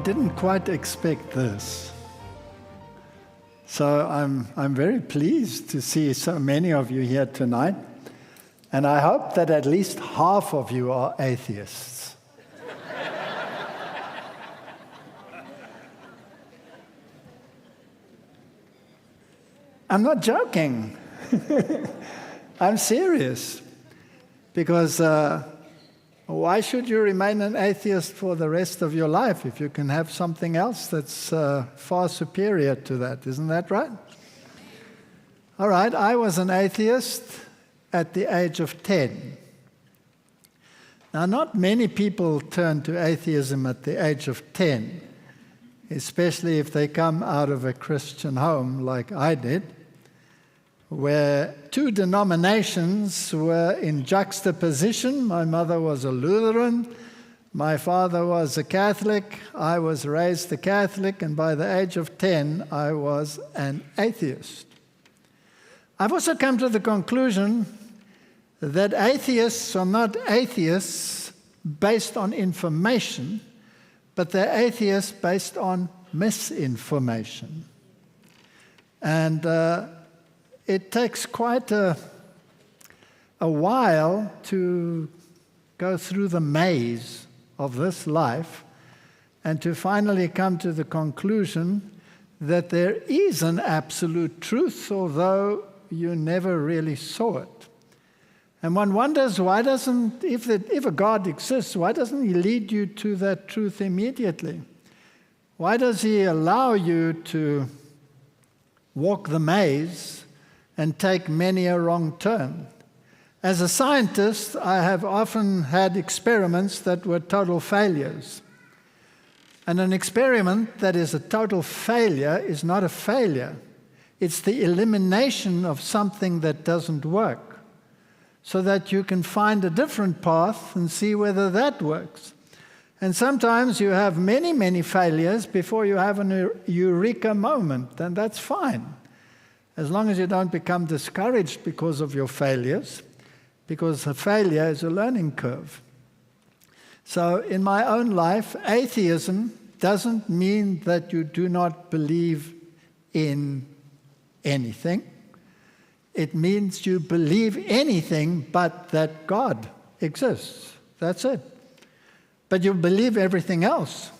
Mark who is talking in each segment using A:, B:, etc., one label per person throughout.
A: didn't quite expect this. So I'm very pleased to see so many of you here tonight. And I hope that at least half of you are atheists. I'm not joking. I'm serious. Because why should you remain an atheist for the rest of your life if you can have something else that's far superior to that? Isn't that right? All right, I was an atheist at the age of 10. Now, not many people turn to atheism at the age of 10, especially if they come out of a Christian home like I did, where two denominations were in juxtaposition. My mother was a Lutheran, my father was a Catholic, I was raised a Catholic, and by the age of 10, I was an atheist. I've also come to the conclusion that atheists are not atheists based on information, but they're atheists based on misinformation. And it takes quite a while to go through the maze of this life and to finally come to the conclusion that there is an absolute truth, although you never really saw it. And one wonders, if a God exists, why doesn't he lead you to that truth immediately? Why does he allow you to walk the maze and take many a wrong turn? As a scientist, I have often had experiments that were total failures. And an experiment that is a total failure is not a failure. It's the elimination of something that doesn't work, so that you can find a different path and see whether that works. And sometimes you have many, many failures before you have an eureka moment, and that's fine, as long as you don't become discouraged because of your failures, because a failure is a learning curve. So in my own life, atheism doesn't mean that you do not believe in anything. It means you believe anything but that God exists. That's it. But you believe everything else.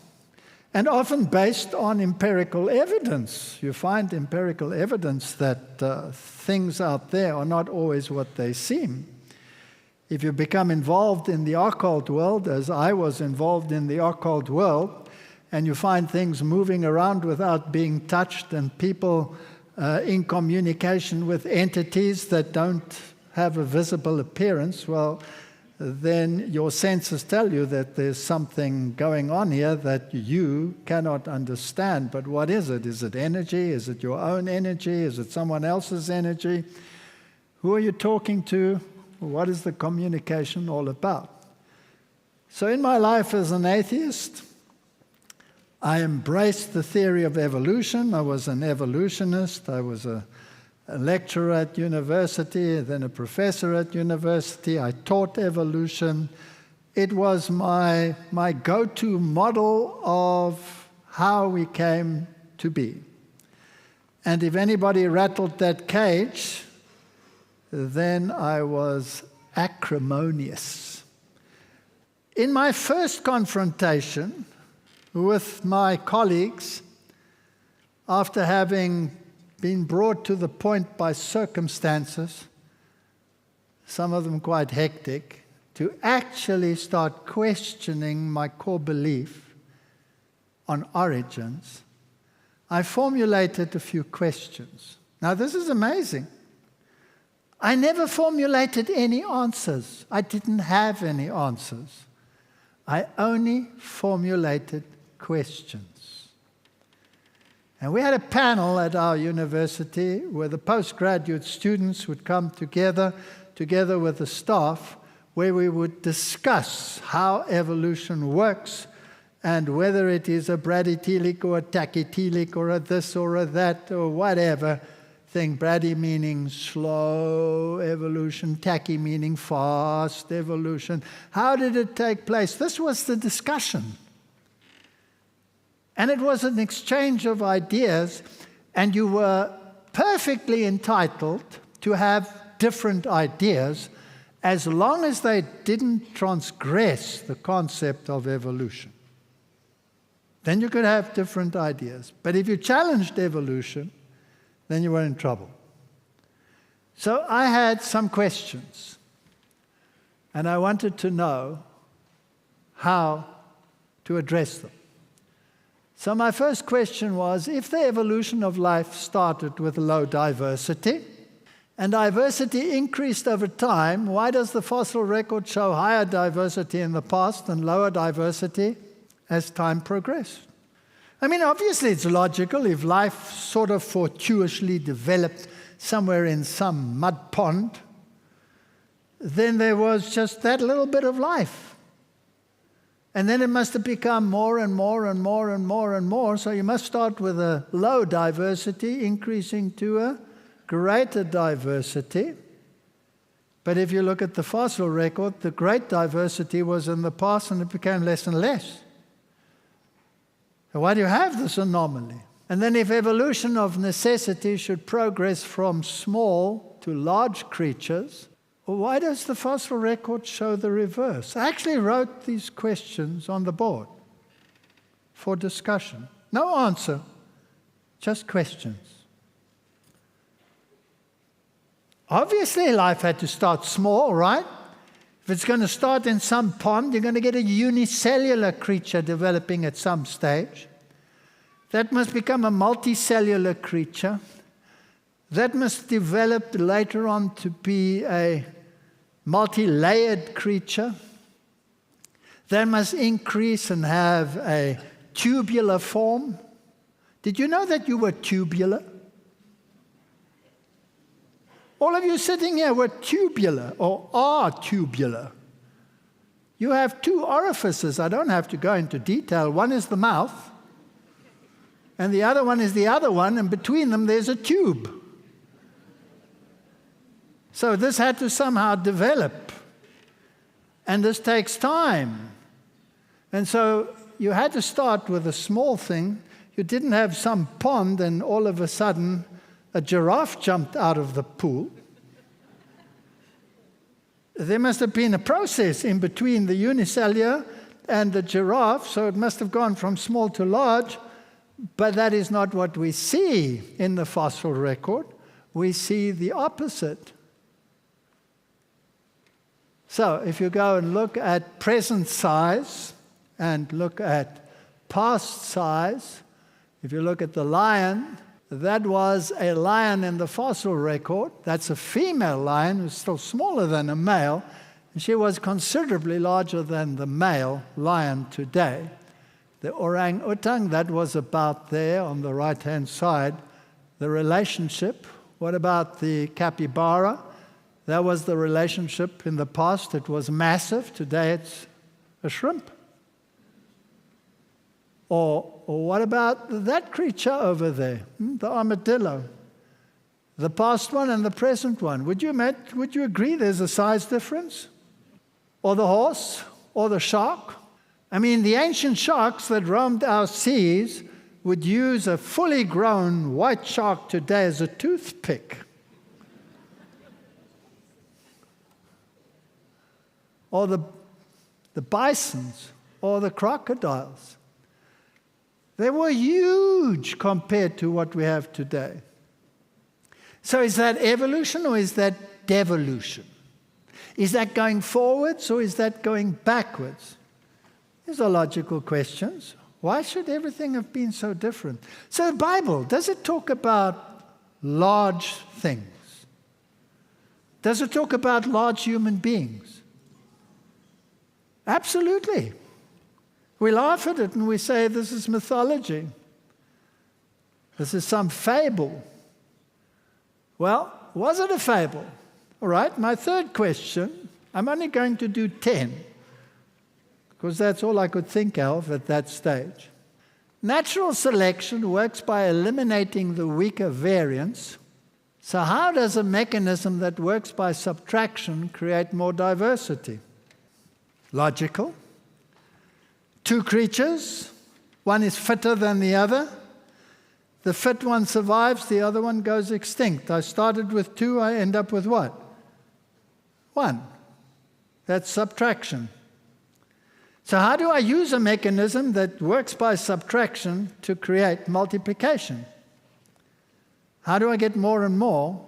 A: And often based on empirical evidence. You find empirical evidence that things out there are not always what they seem. If you become involved in the occult world, as I was involved in the occult world, and you find things moving around without being touched and people in communication with entities that don't have a visible appearance, well, then your senses tell you that there's something going on here that you cannot understand. But what is it? Is it energy? Is it your own energy? Is it someone else's energy? Who are you talking to? What is the communication all about? So in my life as an atheist, I embraced the theory of evolution. I was an evolutionist. I was a lecturer at university, then a professor at university. I taught evolution. It was my go-to model of how we came to be. And if anybody rattled that cage, then I was acrimonious. In my first confrontation with my colleagues, after having been brought to the point by circumstances, some of them quite hectic, to actually start questioning my core belief on origins, I formulated a few questions. Now, this is amazing. I never formulated any answers. I didn't have any answers. I only formulated questions. And we had a panel at our university where the postgraduate students would come together with the staff, where we would discuss how evolution works and whether it is a bradytelic or a tachytelic or a this or a that or whatever thing. Brady meaning slow evolution, tachy meaning fast evolution. How did it take place? This was the discussion. And it was an exchange of ideas, and you were perfectly entitled to have different ideas as long as they didn't transgress the concept of evolution. Then you could have different ideas. But if you challenged evolution, then you were in trouble. So I had some questions, and I wanted to know how to address them. So my first question was, if the evolution of life started with low diversity, and diversity increased over time, why does the fossil record show higher diversity in the past and lower diversity as time progressed? I mean, obviously it's logical. If life sort of fortuitously developed somewhere in some mud pond, then there was just that little bit of life. And then it must have become more and more and more and more and more. So you must start with a low diversity, increasing to a greater diversity. But if you look at the fossil record, the great diversity was in the past and it became less and less. So why do you have this anomaly? And then if evolution of necessity should progress from small to large creatures, well, why does the fossil record show the reverse? I actually wrote these questions on the board for discussion. No answer, just questions. Obviously, life had to start small, right? If it's going to start in some pond, you're going to get a unicellular creature developing at some stage. That must become a multicellular creature. That must develop later on to be a multi-layered creature. That must increase and have a tubular form. Did you know that you were tubular? All of you sitting here were tubular or are tubular. You have two orifices. I don't have to go into detail. One is the mouth, and the other one is the other one, and between them there's a tube. So this had to somehow develop, and this takes time. And so you had to start with a small thing. You didn't have some pond and all of a sudden a giraffe jumped out of the pool. There must have been a process in between the unicellular and the giraffe, so it must have gone from small to large, but that is not what we see in the fossil record. We see the opposite. So if you go and look at present size and look at past size, if you look at the lion, that was a lion in the fossil record. That's a female lion who's still smaller than a male, and she was considerably larger than the male lion today. The orangutan, that was about there on the right-hand side. The relationship, what about the capybara? That was the relationship in the past. It was massive. Today it's a shrimp. Or what about that creature over there, the armadillo? The past one and the present one. Would you agree there's a size difference? Or the horse? Or the shark? I mean, the ancient sharks that roamed our seas would use a fully grown white shark today as a toothpick. Or the bisons, or the crocodiles. They were huge compared to what we have today. So is that evolution or is that devolution? Is that going forwards or is that going backwards? These are logical questions. Why should everything have been so different? So the Bible, does it talk about large things? Does it talk about large human beings? Absolutely. We laugh at it and we say this is mythology. This is some fable. Well, was it a fable? All right, my third question, I'm only going to do 10, because that's all I could think of at that stage. Natural selection works by eliminating the weaker variants. So how does a mechanism that works by subtraction create more diversity? Logical. Two creatures, One is fitter than the other. The fit one survives, the other one goes extinct. I started with 2, I end up with what? 1. That's subtraction. So how do I use a mechanism that works by subtraction to create multiplication? How do I get more and more?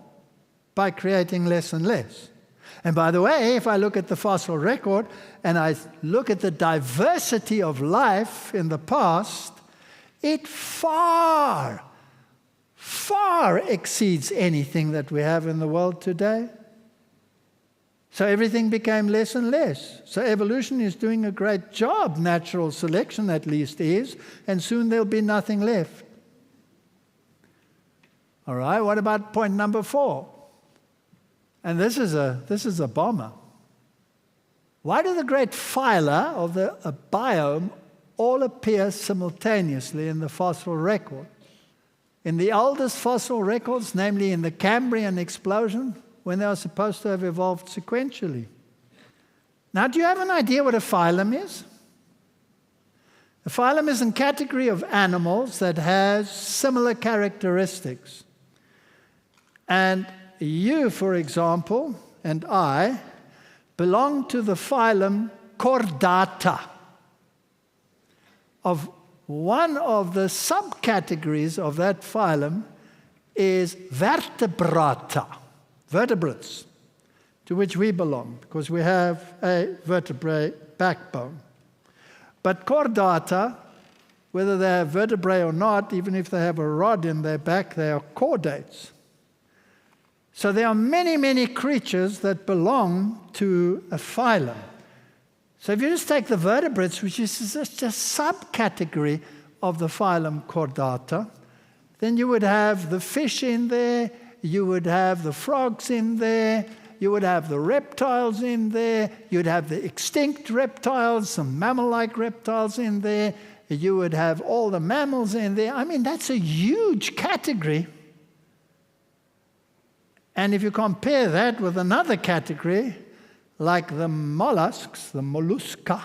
A: By creating less and less. And by the way, if I look at the fossil record and I look at the diversity of life in the past, it far, far exceeds anything that we have in the world today. So everything became less and less. So evolution is doing a great job, natural selection at least is, and soon there'll be nothing left. All right, what about point number 4? And this is a bomber. Why do the great phyla of a biome all appear simultaneously in the fossil record? In the oldest fossil records, namely in the Cambrian explosion, when they are supposed to have evolved sequentially. Now, do you have an idea what a phylum is? A phylum is a category of animals that has similar characteristics. And you, for example, and I, belong to the phylum Chordata. Of one of the subcategories of that phylum is Vertebrata, vertebrates, to which we belong, because we have a vertebrate backbone. But Chordata, whether they have vertebrae or not, even if they have a rod in their back, they are chordates. So there are many, many creatures that belong to a phylum. So if you just take the vertebrates, which is just a subcategory of the phylum Chordata, then you would have the fish in there, you would have the frogs in there, you would have the reptiles in there, you'd have the extinct reptiles, some mammal-like reptiles in there, you would have all the mammals in there. I mean, that's a huge category. And if you compare that with another category, like the mollusks, the mollusca,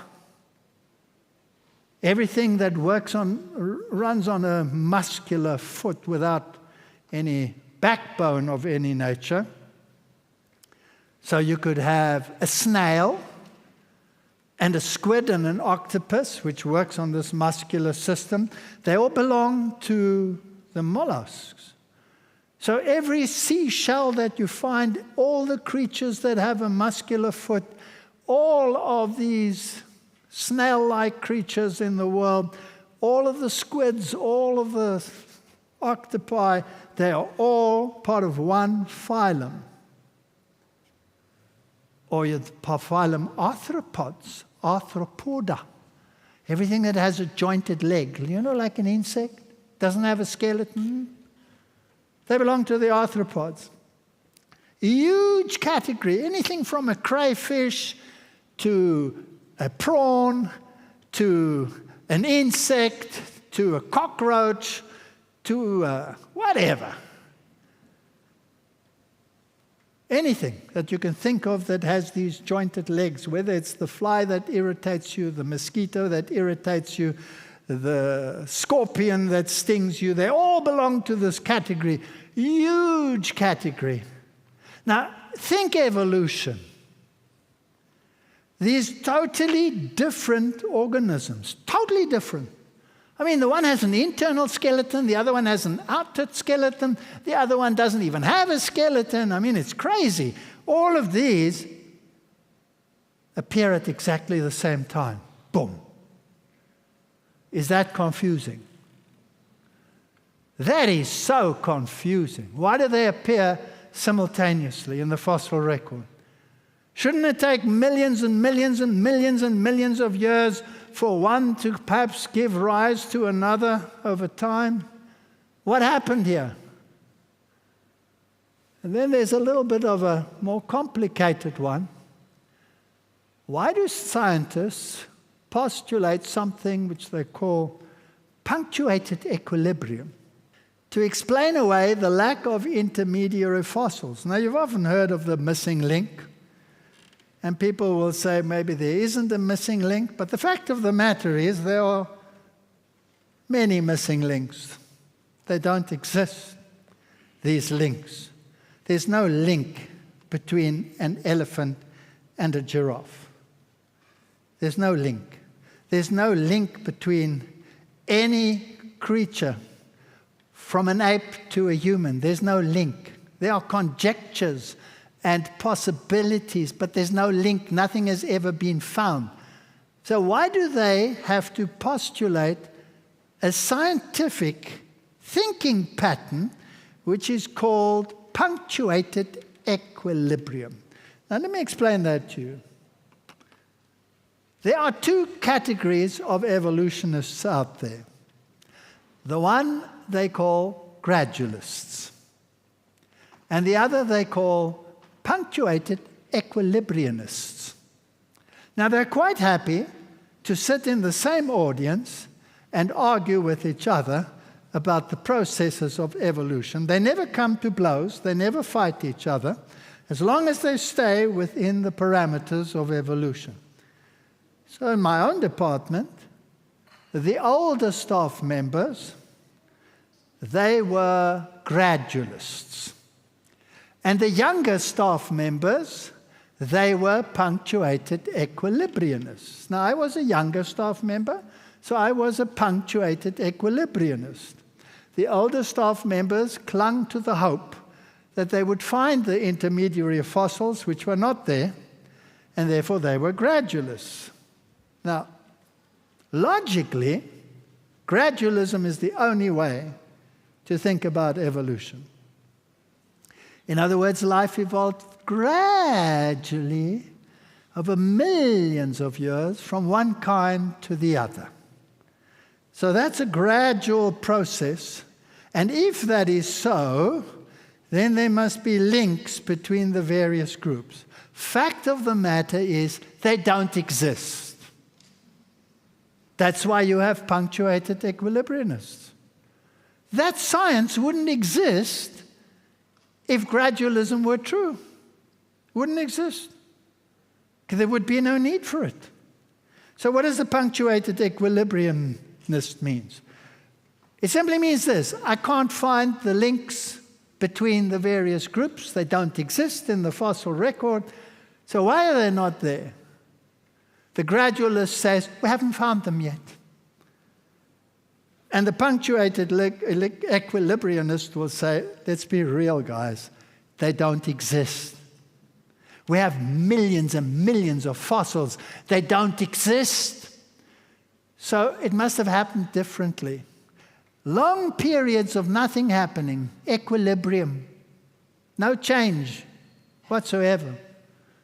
A: everything that runs on a muscular foot without any backbone of any nature. So you could have a snail and a squid and an octopus, which works on this muscular system. They all belong to the mollusks. So every seashell that you find, all the creatures that have a muscular foot, all of these snail-like creatures in the world, all of the squids, all of the octopi, they are all part of one phylum. Or the phylum arthropods, arthropoda. Everything that has a jointed leg, like an insect, doesn't have a skeleton. They belong to the arthropods. A huge category, anything from a crayfish to a prawn to an insect to a cockroach to whatever. Anything that you can think of that has these jointed legs, whether it's the fly that irritates you, the mosquito that irritates you, the scorpion that stings you, they all belong to this category. Huge category. Now, think evolution. These totally different organisms, totally different. I mean, the one has an internal skeleton, the other one has an outer skeleton, the other one doesn't even have a skeleton. I mean, it's crazy. All of these appear at exactly the same time. Boom. Is that confusing? That is so confusing. Why do they appear simultaneously in the fossil record? Shouldn't it take millions and millions and millions and millions of years for one to perhaps give rise to another over time? What happened here? And then there's a little bit of a more complicated one. Why do scientists postulate something which they call punctuated equilibrium to explain away the lack of intermediary fossils? Now, you've often heard of the missing link, and people will say maybe there isn't a missing link, but the fact of the matter is there are many missing links. They don't exist, these links. There's no link between an elephant and a giraffe. There's no link. There's no link between any creature from an ape to a human. There's no link. There are conjectures and possibilities, but there's no link. Nothing has ever been found. So why do they have to postulate a scientific thinking pattern which is called punctuated equilibrium? Now let me explain that to you. There are two categories of evolutionists out there. The one they call gradualists, and the other they call punctuated equilibrianists. Now they're quite happy to sit in the same audience and argue with each other about the processes of evolution. They never come to blows, they never fight each other, as long as they stay within the parameters of evolution. So in my own department, the older staff members, they were gradualists. And the younger staff members, they were punctuated equilibrianists. Now, I was a younger staff member, so I was a punctuated equilibrianist. The older staff members clung to the hope that they would find the intermediary fossils which were not there, and therefore they were gradualists. Now, logically, gradualism is the only way to think about evolution. In other words, life evolved gradually over millions of years from one kind to the other. So that's a gradual process. And if that is so, then there must be links between the various groups. Fact of the matter is, they don't exist. That's why you have punctuated equilibrianists. That science wouldn't exist if gradualism were true. It wouldn't exist. There would be no need for it. So what does the punctuated equilibrianist mean? It simply means this: I can't find the links between the various groups. They don't exist in the fossil record. So why are they not there? The gradualist says, we haven't found them yet. And the punctuated equilibrianist will say, let's be real, guys. They don't exist. We have millions and millions of fossils. They don't exist. So it must have happened differently. Long periods of nothing happening, equilibrium, no change whatsoever.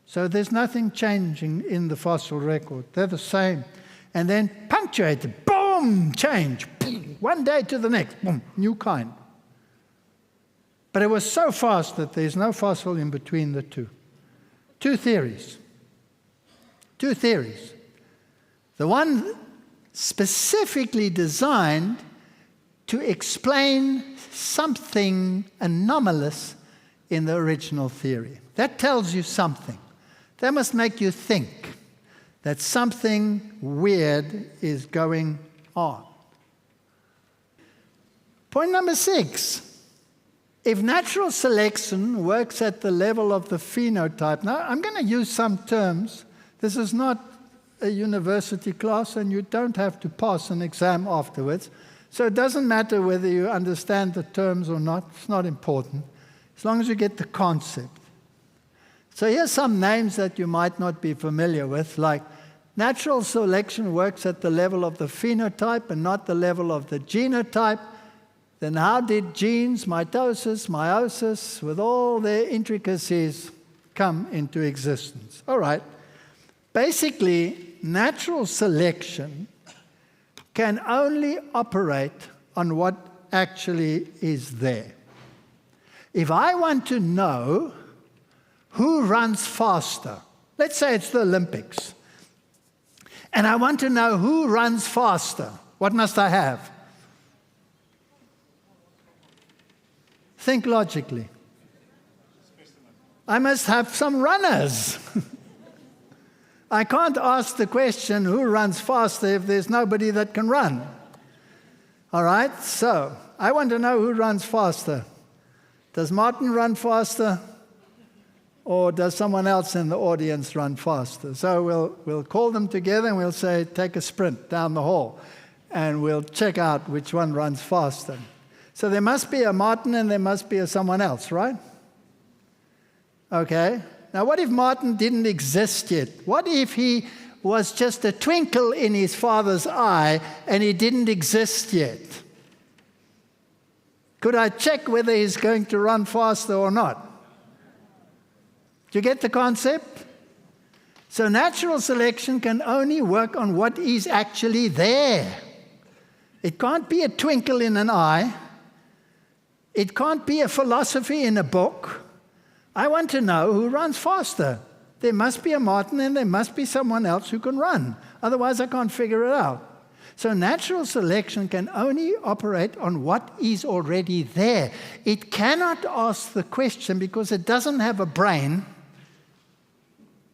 A: So there's nothing changing in the fossil record. They're the same. And then punctuated, boom, change. One day to the next, boom, new kind. But it was so fast that there's no fossil in between the two. Two theories. Two theories. The one specifically designed to explain something anomalous in the original theory. That tells you something. That must make you think that something weird is going on. Point number 6. If natural selection works at the level of the phenotype, now I'm going to use some terms. This is not a university class, and you don't have to pass an exam afterwards. So it doesn't matter whether you understand the terms or not. It's not important, as long as you get the concept. So here's some names that you might not be familiar with, like natural selection works at the level of the phenotype and not the level of the genotype. Then how did genes, mitosis, meiosis, with all their intricacies, come into existence? All right. Basically, natural selection can only operate on what actually is there. If I want to know who runs faster, let's say it's the Olympics, and I want to know who runs faster, what must I have? Think logically. I must have some runners. I can't ask the question, who runs faster, if there's nobody that can run. All right, so I want to know who runs faster. Does Martin run faster? Or does someone else in the audience run faster? So we'll call them together and we'll say, take a sprint down the hall. And we'll check out which one runs faster. So there must be a Martin and there must be a someone else, right? Okay. Now what if Martin didn't exist yet? What if he was just a twinkle in his father's eye and he didn't exist yet? Could I check whether he's going to run faster or not? Do you get the concept? So natural selection can only work on what is actually there. It can't be a twinkle in an eye. It can't be a philosophy in a book. I want to know who runs faster. There must be a Martin and there must be someone else who can run. Otherwise, I can't figure it out. So natural selection can only operate on what is already there. It cannot ask the question because it doesn't have a brain.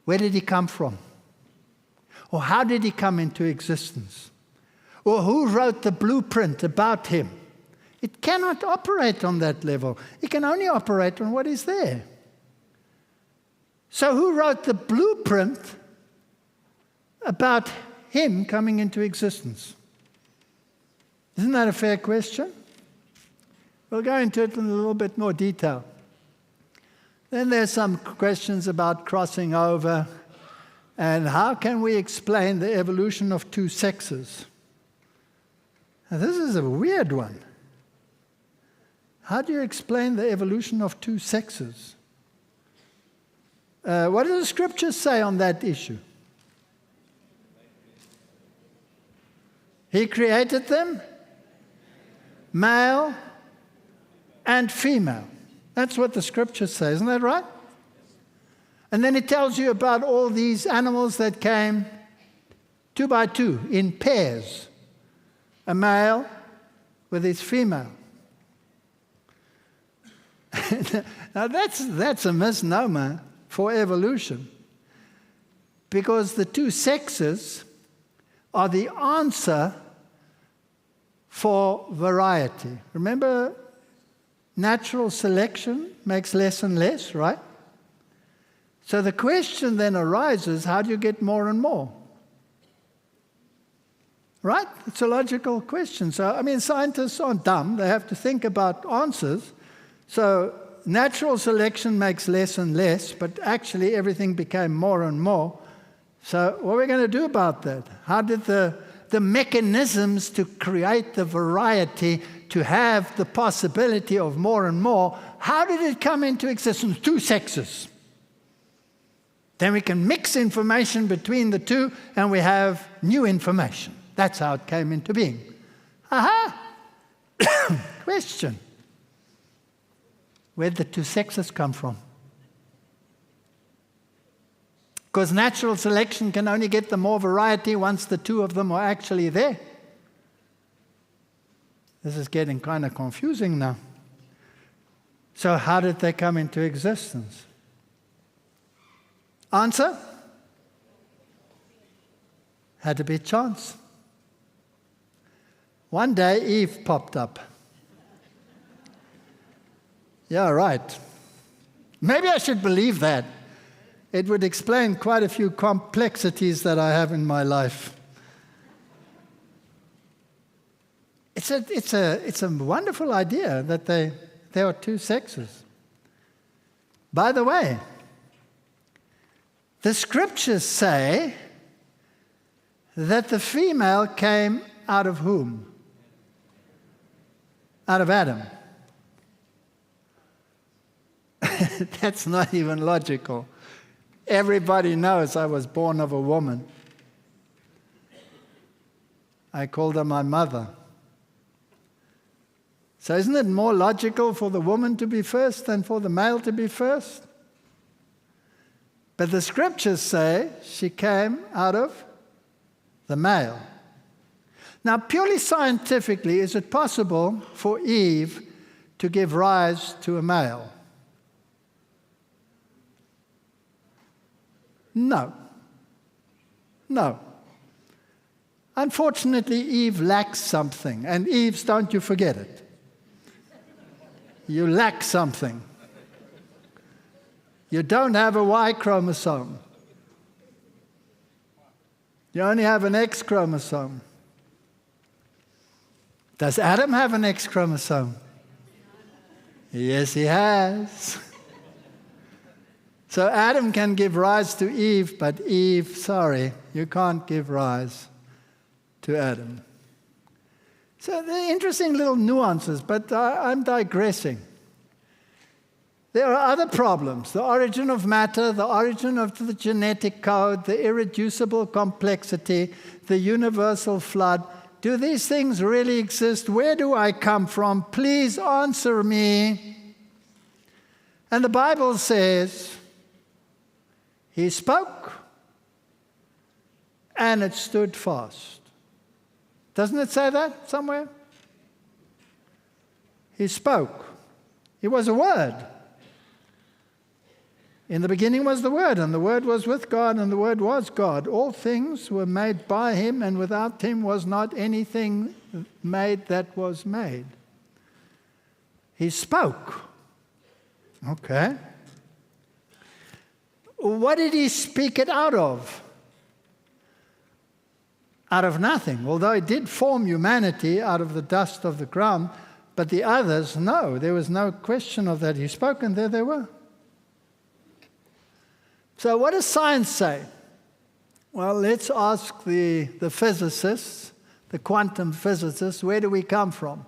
A: Where did he come from? Or how did he come into existence? Or who wrote the blueprint about him? It cannot operate on that level. It can only operate on what is there. So who wrote the blueprint about him coming into existence? Isn't that a fair question? We'll go into it in a little bit more detail. Then there's some questions about crossing over and how can we explain the evolution of two sexes? Now, this is a weird one. How do you explain the evolution of two sexes? What do the scriptures say on that issue? He created them, male and female. That's what the scriptures say, isn't that right? And then it tells you about all these animals that came 2 by 2 in pairs. A male with his female. Now that's a misnomer for evolution. Because the two sexes are the answer for variety. Remember, natural selection makes less and less, right? So the question then arises, how do you get more and more? Right? It's a logical question. So, I mean, scientists aren't dumb. They have to think about answers. So natural selection makes less and less, but actually everything became more and more. So what are we going to do about that? How did the mechanisms to create the variety, to have the possibility of more and more, how did it come into existence? Two sexes. Then we can mix information between the two and we have new information. That's how it came into being. Aha! Question. Where did the two sexes come from? Because natural selection can only get the more variety once the two of them are actually there. This is getting kind of confusing now. So how did they come into existence? Answer? Had to be chance. One day Eve popped up. Yeah, right. Maybe I should believe that. It would explain quite a few complexities that I have in my life. It's a wonderful idea that there are two sexes. By the way, the scriptures say that the female came out of whom? Out of Adam. That's not even logical. Everybody knows I was born of a woman. I called her my mother. So isn't it more logical for the woman to be first than for the male to be first? But the scriptures say she came out of the male. Now, purely scientifically, is it possible for Eve to give rise to a male? No. No. Unfortunately, Eve lacks something. And Eves, don't you forget it. You lack something. You don't have a Y chromosome. You only have an X chromosome. Does Adam have an X chromosome? Yes, he has. So Adam can give rise to Eve, but Eve, sorry, you can't give rise to Adam. So they're interesting little nuances, but I'm digressing. There are other problems: the origin of matter, the origin of the genetic code, the irreducible complexity, the universal flood. Do these things really exist? Where do I come from? Please answer me. And the Bible says, He spoke, and it stood fast. Doesn't it say that somewhere? He spoke. He was a word. In the beginning was the Word, and the Word was with God, and the Word was God. All things were made by Him, and without Him was not anything made that was made. He spoke. Okay. What did He speak it out of? Out of nothing. Although He did form humanity out of the dust of the ground, but the others, no. There was no question of that. He spoke, and there they were. So what does science say? Well, let's ask the physicists, the quantum physicists, where do we come from?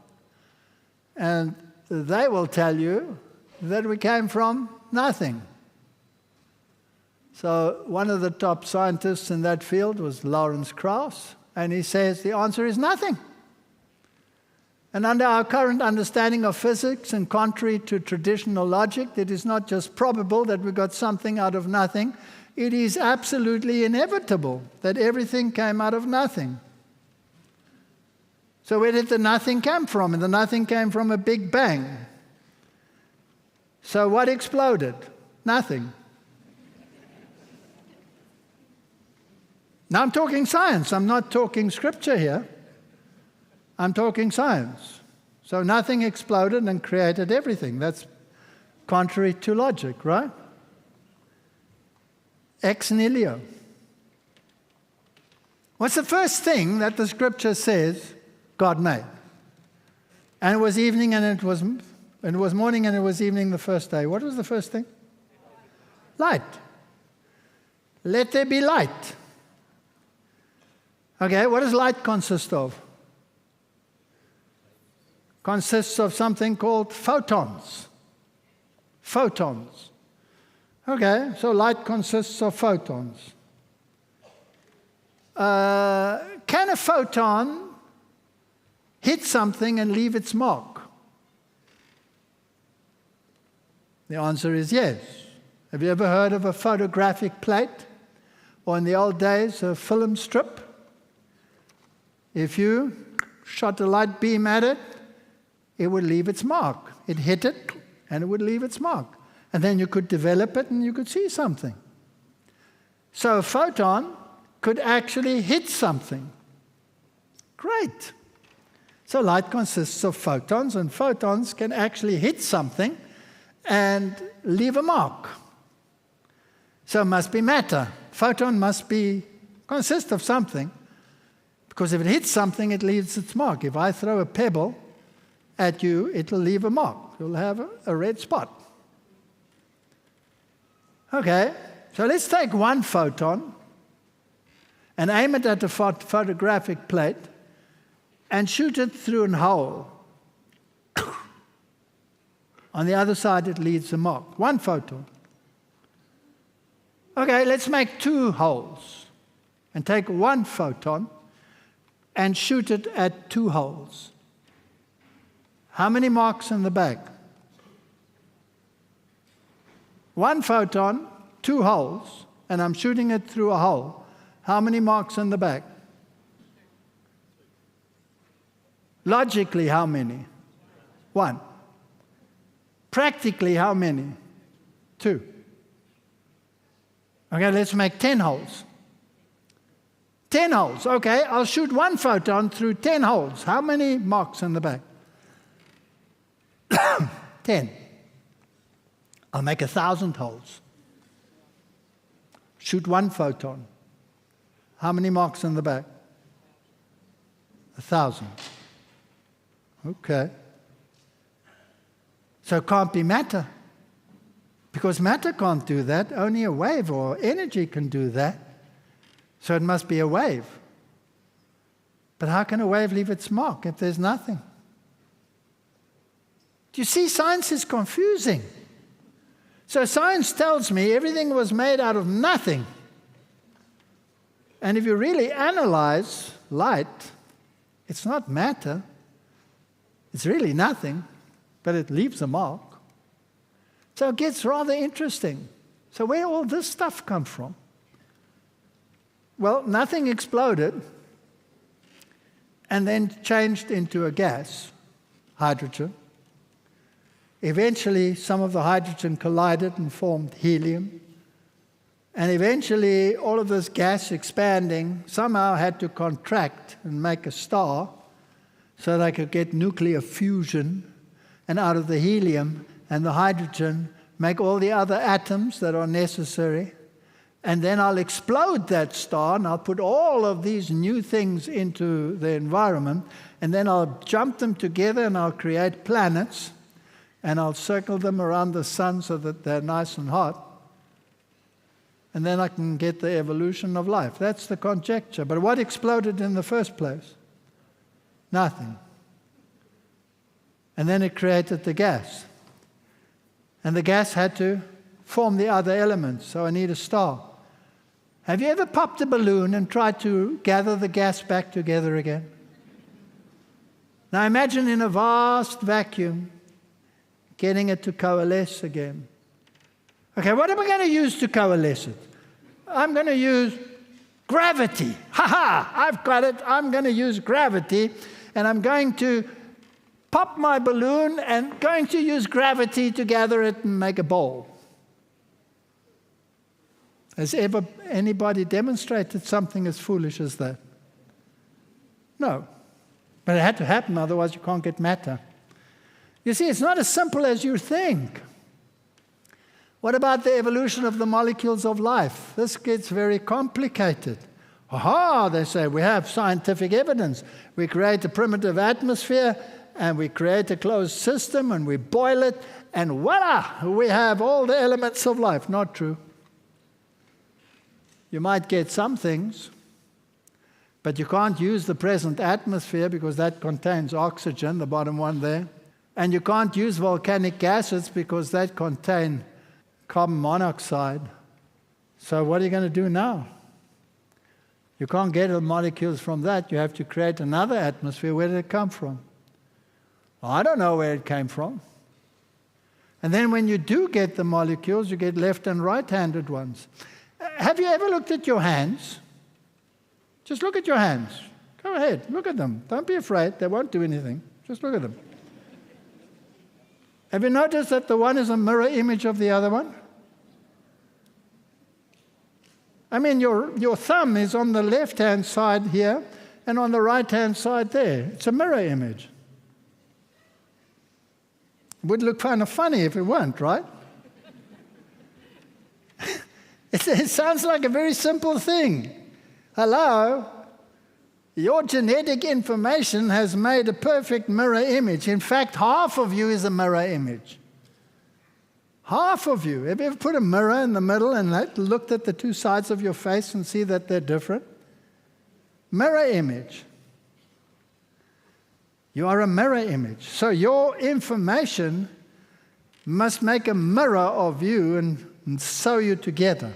A: And they will tell you that we came from nothing. So one of the top scientists in that field was Lawrence Krauss, and he says the answer is nothing. And under our current understanding of physics, and contrary to traditional logic, it is not just probable that we got something out of nothing, it is absolutely inevitable that everything came out of nothing. So where did the nothing come from? And the nothing came from a big bang. So what exploded? Nothing. Now I'm talking science. I'm not talking scripture here. I'm talking science. So nothing exploded and created everything. That's contrary to logic, right? Ex nihilo. What's the first thing that the scripture says God made? And it was evening, and it was morning, and it was evening the first day. What was the first thing? Light. Let there be light. Okay, what does light consist of? Consists of something called photons. Photons. Okay, so light consists of photons. Can a photon hit something and leave its mark? The answer is yes. Have you ever heard of a photographic plate? Or in the old days, a film strip? If you shot a light beam at it, it would leave its mark. It hit it, and it would leave its mark. And then you could develop it, and you could see something. So a photon could actually hit something. Great. So light consists of photons, and photons can actually hit something and leave a mark. So it must be matter. Photon must consist of something, because if it hits something, it leaves its mark. If I throw a pebble at you, it'll leave a mark. You'll have a red spot. Okay, so let's take one photon and aim it at a photographic plate and shoot it through a hole. On the other side, it leaves a mark. One photon. Okay, let's make two holes and take one photon and shoot it at two holes. How many marks in the bag? One photon, two holes, and I'm shooting it through a hole. How many marks in the bag? Logically, how many? One. Practically, how many? Two. Okay, let's make 10 holes. 10 holes. Okay, I'll shoot one photon through 10 holes. How many marks in the back? 10. I'll make 1,000 holes. Shoot one photon. How many marks in the back? 1,000. Okay. So it can't be matter. Because matter can't do that. Only a wave or energy can do that. So it must be a wave. But how can a wave leave its mark if there's nothing? Do you see, science is confusing. So science tells me everything was made out of nothing. And if you really analyze light, it's not matter. It's really nothing, but it leaves a mark. So it gets rather interesting. So where all this stuff come from? Well, nothing exploded and then changed into a gas, hydrogen. Eventually, some of the hydrogen collided and formed helium. And eventually, all of this gas expanding somehow had to contract and make a star so they could get nuclear fusion, and out of the helium and the hydrogen make all the other atoms that are necessary. And then I'll explode that star, and I'll put all of these new things into the environment, and then I'll jump them together, and I'll create planets, and I'll circle them around the sun so that they're nice and hot. And then I can get the evolution of life. That's the conjecture. But what exploded in the first place? Nothing. And then it created the gas. And the gas had to form the other elements, so I need a star. Have you ever popped a balloon and tried to gather the gas back together again? Now imagine in a vast vacuum, getting it to coalesce again. Okay, what am I going to use to coalesce it? I'm going to use gravity. Ha-ha! I've got it. I'm going to use gravity, and I'm going to pop my balloon and going to use gravity to gather it and make a ball. Has ever anybody demonstrated something as foolish as that? No. But it had to happen, otherwise you can't get matter. You see, it's not as simple as you think. What about the evolution of the molecules of life? This gets very complicated. Aha, they say, we have scientific evidence. We create a primitive atmosphere, and we create a closed system, and we boil it, and voila, we have all the elements of life. Not true. You might get some things, but you can't use the present atmosphere because that contains oxygen, the bottom one there. And you can't use volcanic gases because that contain carbon monoxide. So what are you going to do now? You can't get the molecules from that. You have to create another atmosphere. Where did it come from? Well, I don't know where it came from. And then when you do get the molecules, you get left and right-handed ones. Have you ever looked at your hands? Just look at your hands. Go ahead, look at them. Don't be afraid. They won't do anything. Just look at them. Have you noticed that the one is a mirror image of the other one? I mean, your thumb is on the left-hand side here and on the right-hand side there. It's a mirror image. It would look kind of funny if it weren't, right? It sounds like a very simple thing. Hello? Your genetic information has made a perfect mirror image. In fact, half of you is a mirror image. Half of you. Have you ever put a mirror in the middle and looked at the two sides of your face and see that they're different? Mirror image. You are a mirror image. So your information must make a mirror of you and sew you together.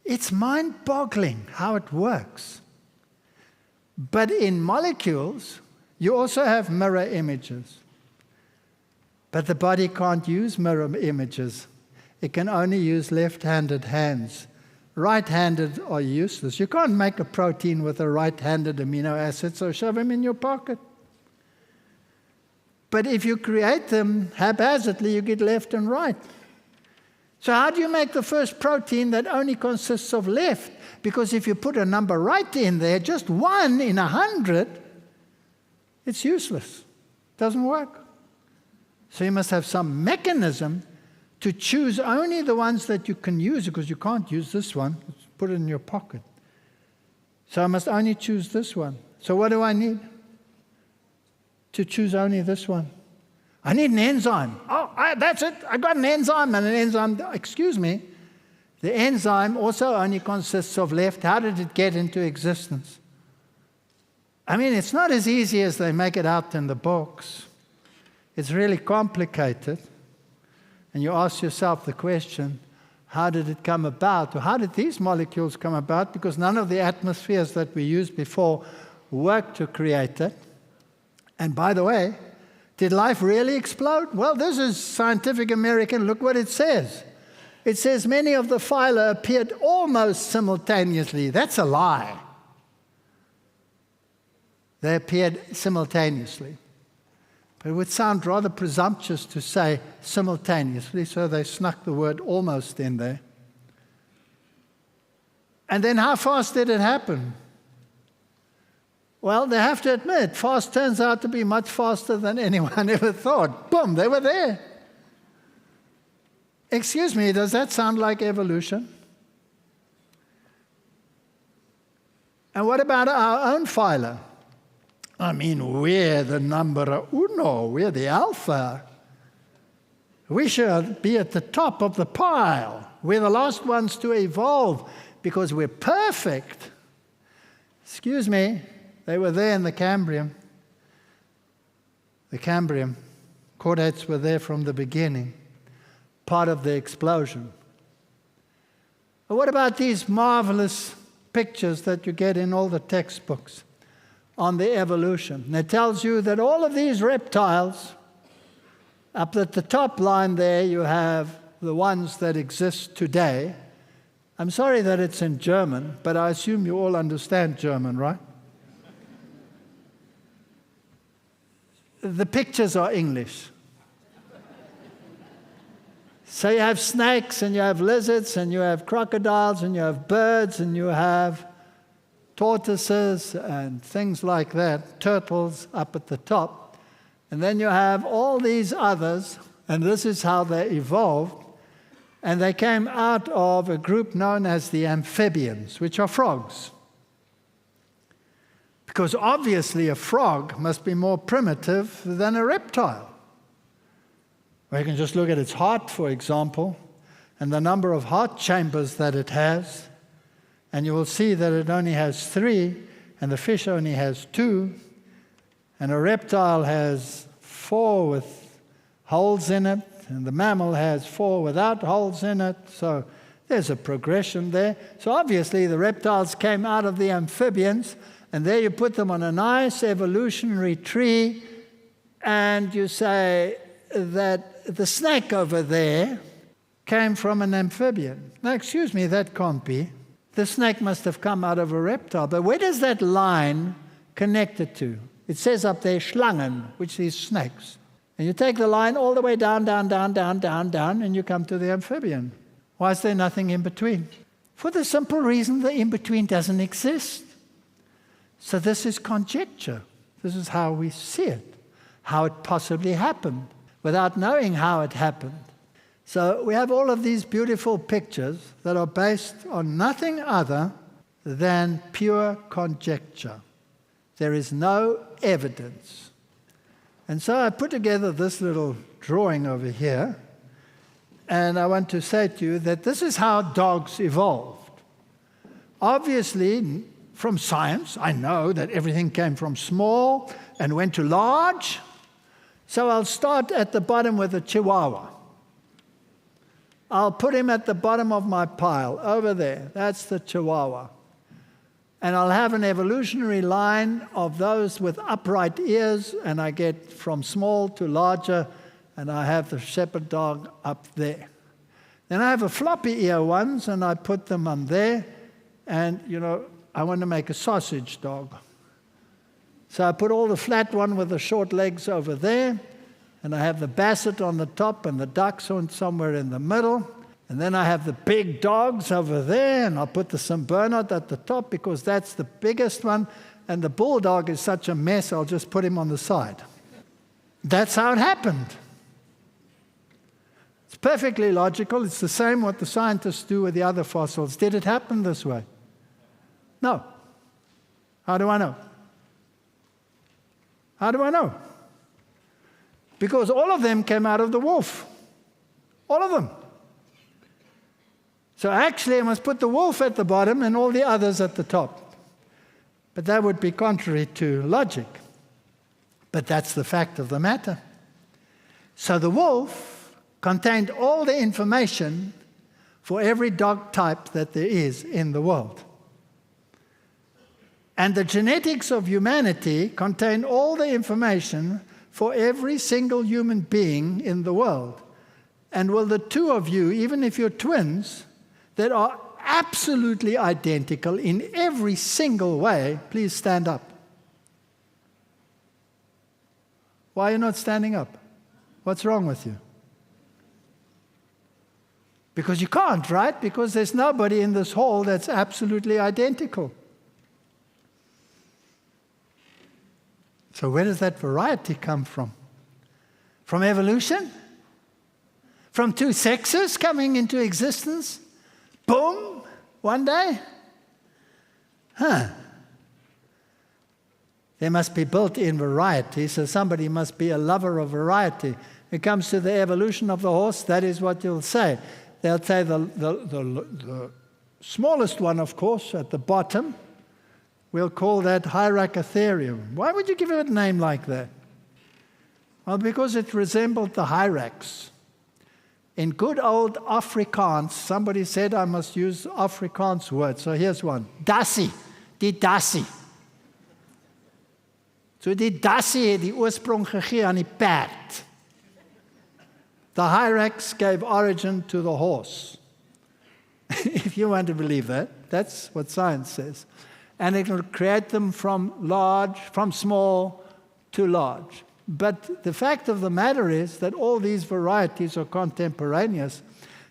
A: It's mind-boggling how it works. But in molecules, you also have mirror images. But the body can't use mirror images. It can only use left-handed hands. Right-handed are useless. You can't make a protein with a right-handed amino acid, so shove them in your pocket. But if you create them haphazardly, you get left and right. So how do you make the first protein that only consists of left? Because if you put a number right in there, just 1 in 100, it's useless. It doesn't work. So you must have some mechanism to choose only the ones that you can use, because you can't use this one. Put it in your pocket. So I must only choose this one. So what do I need? To choose only this one. I need an enzyme. That's it. I got an enzyme and an enzyme. Excuse me. The enzyme also only consists of left. How did it get into existence? I mean, it's not as easy as they make it out in the books. It's really complicated. And you ask yourself the question, how did it come about? Or how did these molecules come about? Because none of the atmospheres that we used before worked to create it. And by the way, did life really explode? Well, this is Scientific American. Look what it says. It says many of the phyla appeared almost simultaneously. That's a lie. They appeared simultaneously. But it would sound rather presumptuous to say simultaneously, so they snuck the word almost in there. And then how fast did it happen? Well, they have to admit, fast turns out to be much faster than anyone ever thought. Boom, they were there. Excuse me, does that sound like evolution? And what about our own phyla? I mean, we're the numero uno, we're the alpha. We should be at the top of the pile. We're the last ones to evolve because we're perfect. Excuse me, they were there in the Cambrian. The Cambrian. Chordates were there from the beginning, part of the explosion. But what about these marvelous pictures that you get in all the textbooks on the evolution? And it tells you that all of these reptiles, up at the top line there, you have the ones that exist today. I'm sorry that it's in German, but I assume you all understand German, right? The pictures are English. So you have snakes, and you have lizards, and you have crocodiles, and you have birds, and you have tortoises, and things like that, turtles up at the top. And then you have all these others, and this is how they evolved. And they came out of a group known as the amphibians, which are frogs. Because obviously a frog must be more primitive than a reptile. Well, you can just look at its heart, for example, and the number of heart chambers that it has, and you will see that it only has 3, and the fish only has 2, and a reptile has 4 with holes in it, and the mammal has 4 without holes in it, so there's a progression there. So obviously the reptiles came out of the amphibians, and there you put them on a nice evolutionary tree, and you say that the snake over there came from an amphibian. Now, excuse me, that can't be. The snake must have come out of a reptile. But where does that line connect it to? It says up there, Schlangen, which is snakes. And you take the line all the way down, down, down, down, down, down, and you come to the amphibian. Why is there nothing in between? For the simple reason the in-between doesn't exist. So this is conjecture. This is how we see it, how it possibly happened, without knowing how it happened. So we have all of these beautiful pictures that are based on nothing other than pure conjecture. There is no evidence. And so I put together this little drawing over here, and I want to say to you that this is how dogs evolved. Obviously, from science, I know that everything came from small and went to large. So I'll start at the bottom with a Chihuahua. I'll put him at the bottom of my pile, over there. That's the Chihuahua. And I'll have an evolutionary line of those with upright ears, and I get from small to larger, and I have the shepherd dog up there. Then I have a floppy ear ones, and I put them on there, and, you know, I want to make a sausage dog. So I put all the flat one with the short legs over there, and I have the basset on the top and the dachshund somewhere in the middle. And then I have the big dogs over there, and I'll put the St. Bernard at the top because that's the biggest one. And the bulldog is such a mess, I'll just put him on the side. That's how it happened. It's perfectly logical. It's the same what the scientists do with the other fossils. Did it happen this way? No. How do I know? How do I know? Because all of them came out of the wolf. All of them. So actually, I must put the wolf at the bottom and all the others at the top. But that would be contrary to logic. But that's the fact of the matter. So the wolf contained all the information for every dog type that there is in the world. And the genetics of humanity contain all the information for every single human being in the world. And will the two of you, even if you're twins, that are absolutely identical in every single way, please stand up. Why are you not standing up? What's wrong with you? Because you can't, right? Because there's nobody in this hall that's absolutely identical. So where does that variety come from? From evolution? From two sexes coming into existence? Boom! One day? There must be built-in variety, so somebody must be a lover of variety. When it comes to the evolution of the horse, that is what you'll say. They'll say the smallest one, of course, at the bottom, we'll call that Hyracotherium. Why would you give it a name like that? Well, because it resembled the hyrax. In good old Afrikaans, somebody said I must use Afrikaans words, so here's one. Dassie, die dassie. So die dassie het die oorsprong gegee aan die perd. The hyrax gave origin to the horse. If you want to believe that, that's what science says. And it will create them from small to large. But the fact of the matter is that all these varieties are contemporaneous,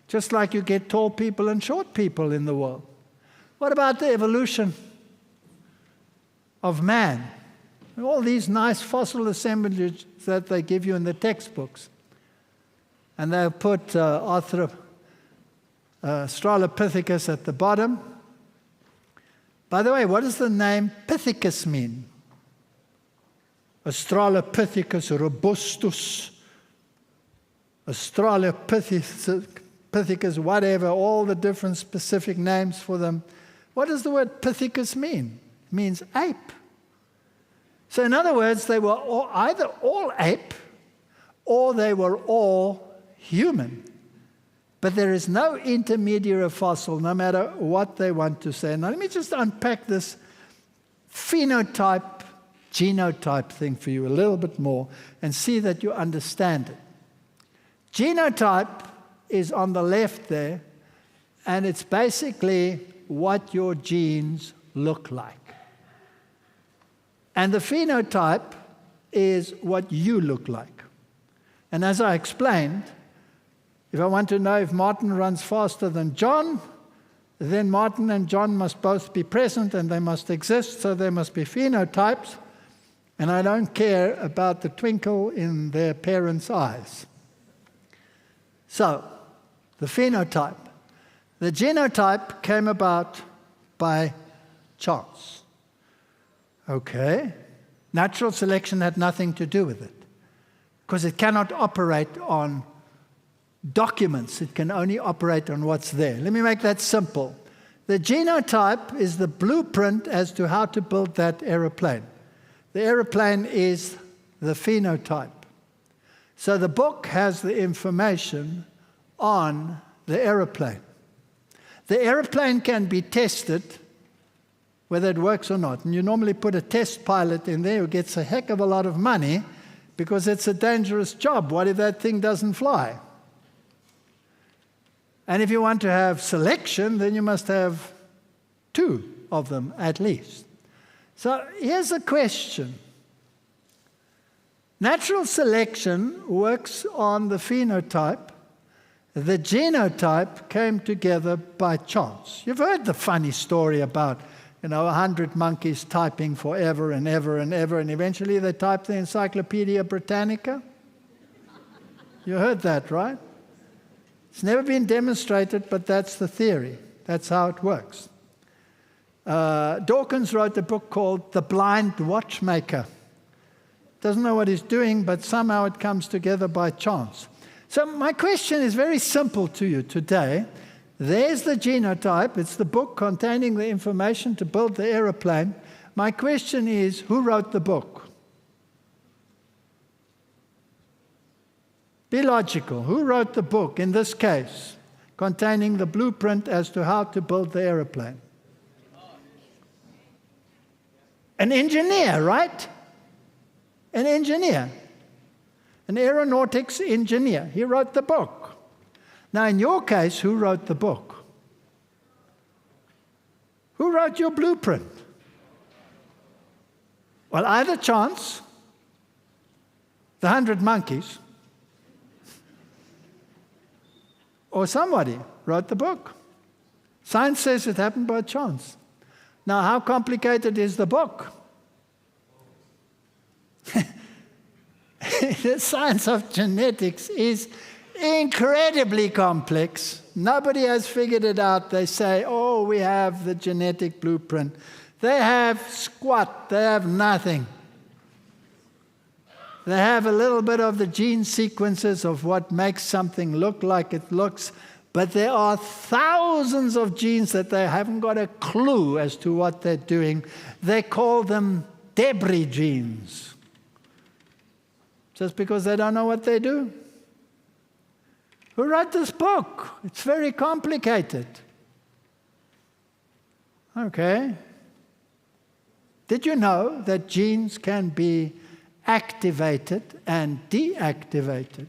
A: just like you get tall people and short people in the world. What about the evolution of man? All these nice fossil assemblages that they give you in the textbooks. And they'll put Australopithecus at the bottom. By the way, what does the name Pithecus mean? Australopithecus robustus, Australopithecus, whatever, all the different specific names for them. What does the word Pithecus mean? It means ape. So in other words, they were either all ape or they were all human. But there is no intermediary fossil, no matter what they want to say. Now let me just unpack this phenotype, genotype thing for you a little bit more and see that you understand it. Genotype is on the left there, and it's basically what your genes look like. And the phenotype is what you look like. And as I explained, if I want to know if Martin runs faster than John, then Martin and John must both be present and they must exist, so there must be phenotypes. And I don't care about the twinkle in their parents' eyes. So, the phenotype. The genotype came about by chance. Okay. Natural selection had nothing to do with it, because it cannot operate on documents. It can only operate on what's there. Let me make that simple. The genotype is the blueprint as to how to build that aeroplane. The aeroplane is the phenotype. So the book has the information on the aeroplane. The aeroplane can be tested whether it works or not. And you normally put a test pilot in there who gets a heck of a lot of money because it's a dangerous job. What if that thing doesn't fly? And if you want to have selection, then you must have two of them at least. So here's a question. Natural selection works on the phenotype, the genotype came together by chance. You've heard the funny story about, 100 monkeys typing forever and ever and ever, and eventually they typed the Encyclopedia Britannica. You heard that, right? It's never been demonstrated, but that's the theory. That's how it works. Dawkins wrote a book called The Blind Watchmaker. Doesn't know what he's doing, but somehow it comes together by chance. So my question is very simple to you today. There's the genotype. It's the book containing the information to build the aeroplane. My question is, who wrote the book? Be logical. Who wrote the book, in this case, containing the blueprint as to how to build the aeroplane? An engineer, right? An engineer. An aeronautics engineer. He wrote the book. Now, in your case, who wrote the book? Who wrote your blueprint? Well, either chance, the 100 monkeys, or somebody wrote the book. Science says it happened by chance. Now, how complicated is the book? The science of genetics is incredibly complex. Nobody has figured it out. They say, oh, we have the genetic blueprint. They have squat. They have nothing. They have a little bit of the gene sequences of what makes something look like it looks, but there are thousands of genes that they haven't got a clue as to what they're doing. They call them debris genes, just because they don't know what they do. Who wrote this book? It's very complicated. Okay. Did you know that genes can be activated and deactivated?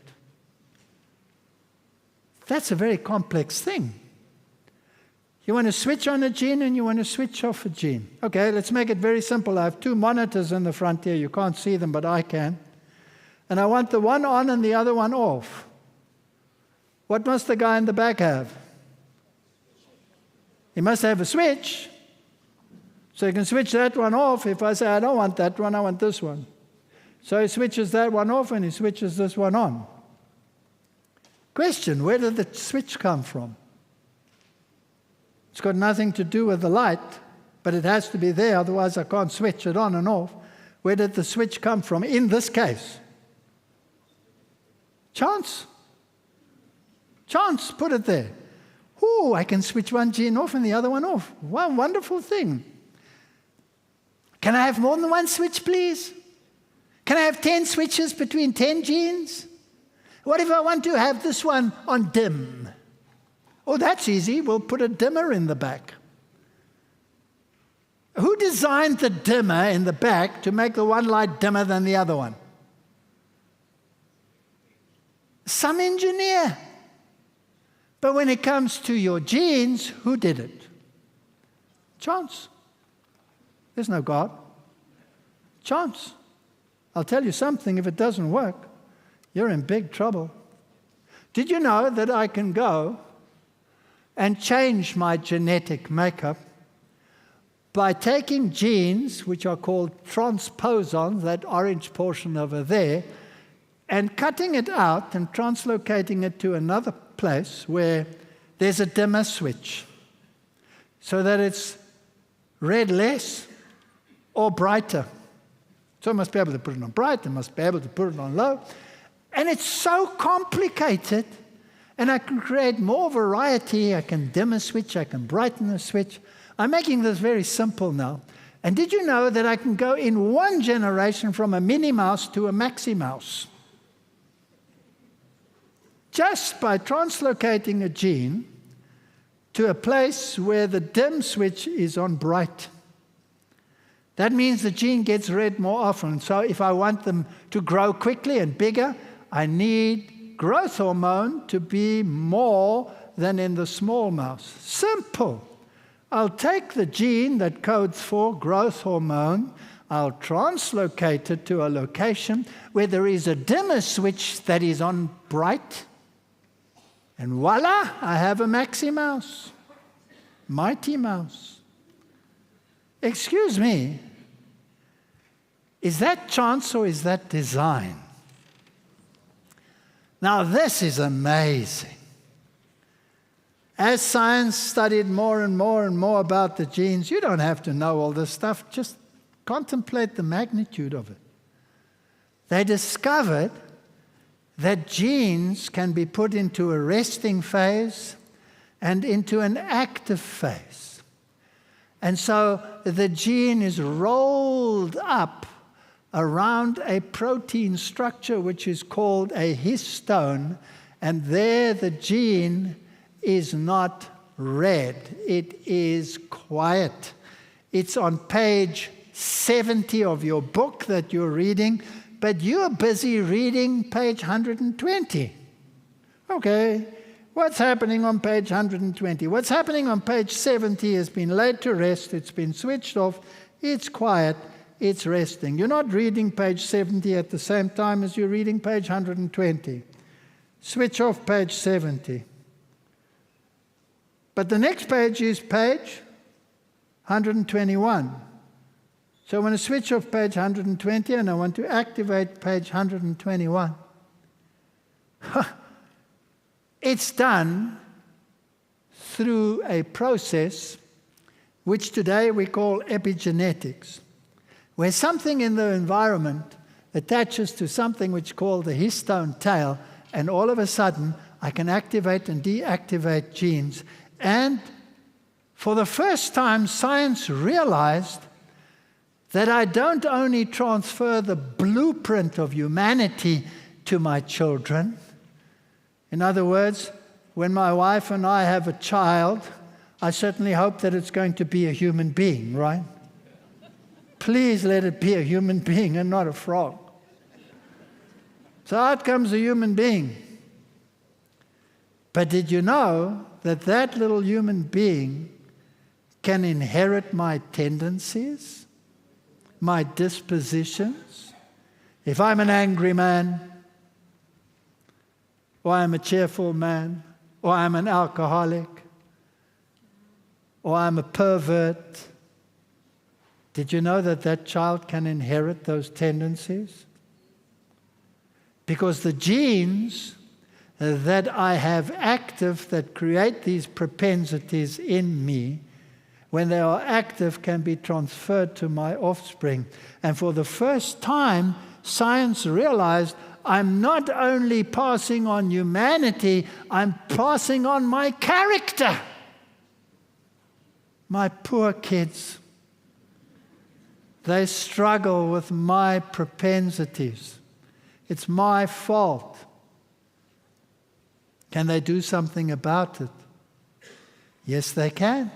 A: That's a very complex thing. You want to switch on a gene and you want to switch off a gene. Okay, let's make it very simple. I have two monitors in the front here. You can't see them, but I can. And I want the one on and the other one off. What must the guy in the back have? He must have a switch. So he can switch that one off. If I say, I don't want that one, I want this one. So he switches that one off and he switches this one on. Question, where did the switch come from? It's got nothing to do with the light, but it has to be there, otherwise I can't switch it on and off. Where did the switch come from in this case? Chance. Chance, put it there. Oh, I can switch one gene off and the other one off. What a wonderful thing. Can I have more than one switch, please? Can I have 10 switches between 10 genes? What if I want to have this one on dim? Oh, that's easy. We'll put a dimmer in the back. Who designed the dimmer in the back to make the one light dimmer than the other one? Some engineer. But when it comes to your genes, who did it? Chance. There's no God. Chance. I'll tell you something, if it doesn't work, you're in big trouble. Did you know that I can go and change my genetic makeup by taking genes, which are called transposons, that orange portion over there, and cutting it out and translocating it to another place where there's a dimmer switch so that it's red less or brighter. So I must be able to put it on bright, I must be able to put it on low. And it's so complicated, and I can create more variety. I can dim a switch, I can brighten a switch. I'm making this very simple now. And did you know that I can go in one generation from a Minnie Mouse to a Maxi Mouse? Just by translocating a gene to a place where the dim switch is on bright. That means the gene gets read more often. So if I want them to grow quickly and bigger, I need growth hormone to be more than in the small mouse. Simple. I'll take the gene that codes for growth hormone, I'll translocate it to a location where there is a dimmer switch that is on bright, And voila, I have a Maxie Mouse, Mighty Mouse. Excuse me, is that chance or is that design? Now this is amazing. As science studied more and more and more about the genes, you don't have to know all this stuff, just contemplate the magnitude of it. They discovered that genes can be put into a resting phase and into an active phase. And so the gene is rolled up around a protein structure which is called a histone, and there the gene is not read. It is quiet. It's on page 70 of your book that you're reading, but you're busy reading page 120. Okay, what's happening on page 120? What's happening on page 70 has been laid to rest. It's been switched off. It's quiet. It's resting. You're not reading page 70 at the same time as you're reading page 120. Switch off page 70. But the next page is page 121. So I want to switch off page 120 and I want to activate page 121. It's done through a process which today we call epigenetics, where something in the environment attaches to something which is called the histone tail, and all of a sudden I can activate and deactivate genes. And for the first time, science realized that I don't only transfer the blueprint of humanity to my children. In other words, when my wife and I have a child, I certainly hope that it's going to be a human being, right? Please let it be a human being and not a frog. So out comes a human being. But did you know that that little human being can inherit my tendencies, my dispositions? If I'm an angry man, or I'm a cheerful man, or I'm an alcoholic, or I'm a pervert, did you know that that child can inherit those tendencies? Because the genes that I have active that create these propensities in me, when they are active, can be transferred to my offspring. And for the first time, science realized I'm not only passing on humanity, I'm passing on my character. My poor kids, they struggle with my propensities. It's my fault. Can they do something about it? Yes, they can.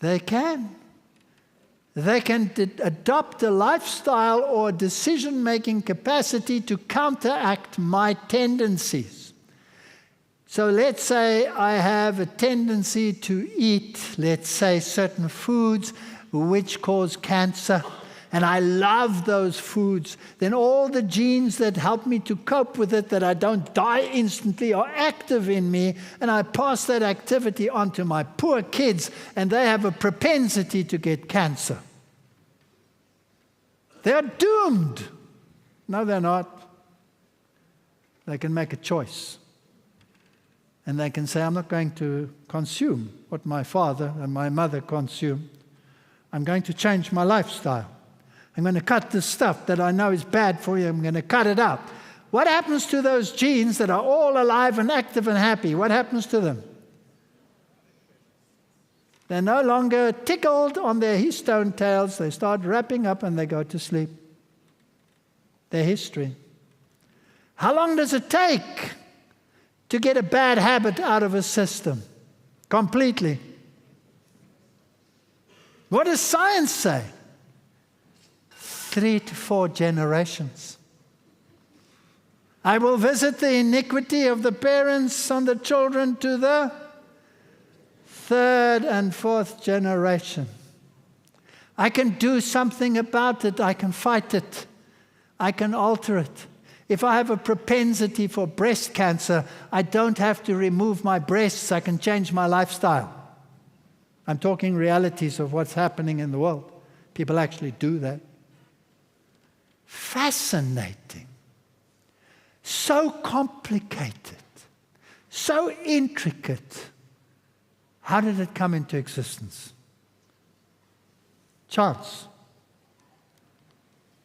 A: They can. They can adopt a lifestyle or decision-making capacity to counteract my tendencies. So let's say I have a tendency to eat, let's say, certain foods which cause cancer, and I love those foods. Then all the genes that help me to cope with it, that I don't die instantly, are active in me, and I pass that activity on to my poor kids, and they have a propensity to get cancer. They're doomed. No, they're not. They can make a choice. And they can say, I'm not going to consume what my father and my mother consumed. I'm going to change my lifestyle. I'm going to cut the stuff that I know is bad for you. I'm going to cut it out. What happens to those genes that are all alive and active and happy? What happens to them? They're no longer tickled on their histone tails. They start wrapping up and they go to sleep. Their history. How long does it take to get a bad habit out of a system? Completely. What does science say? 3 to 4 generations. I will visit the iniquity of the parents on the children to the 3rd and 4th generation. I can do something about it. I can fight it. I can alter it. If I have a propensity for breast cancer, I don't have to remove my breasts. I can change my lifestyle. I'm talking realities of what's happening in the world. People actually do that. Fascinating. So complicated. So intricate. How did it come into existence? Chance.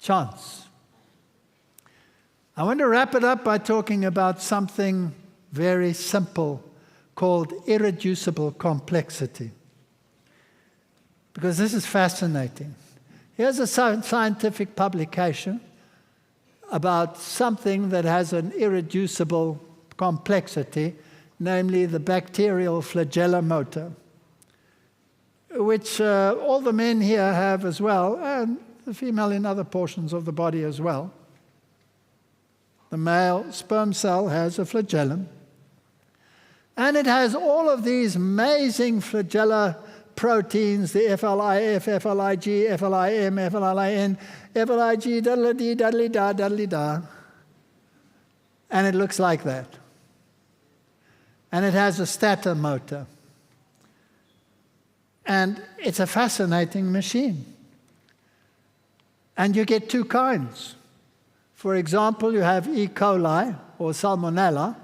A: Chance. I want to wrap it up by talking about something very simple called irreducible complexity. Because this is fascinating. Here's a scientific publication about something that has an irreducible complexity, namely the bacterial flagella motor, which all the men here have as well, and the female in other portions of the body as well. The male sperm cell has a flagellum, and it has all of these amazing flagella proteins, the FLIF, FLIG, FLIM, FLIN, FLIG, daddly-dee, daddly-da, daddly-da. And it looks like that. And it has a stator motor. And it's a fascinating machine. And you get two kinds. For example, you have E. coli or Salmonella,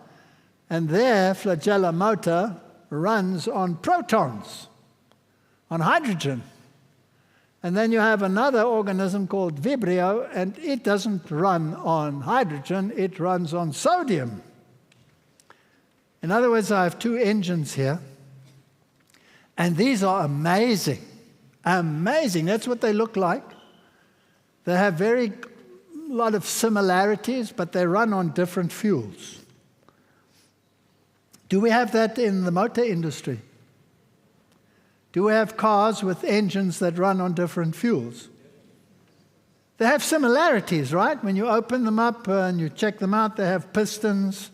A: and their flagella motor runs on protons, on hydrogen. And then you have another organism called Vibrio, and it doesn't run on hydrogen, it runs on sodium. In other words, I have two engines here, and these are amazing. Amazing, that's what they look like. They have very lot of similarities, but they run on different fuels. Do we have that in the motor industry? Do we have cars with engines that run on different fuels? They have similarities, right? When you open them up and you check them out, they have pistons.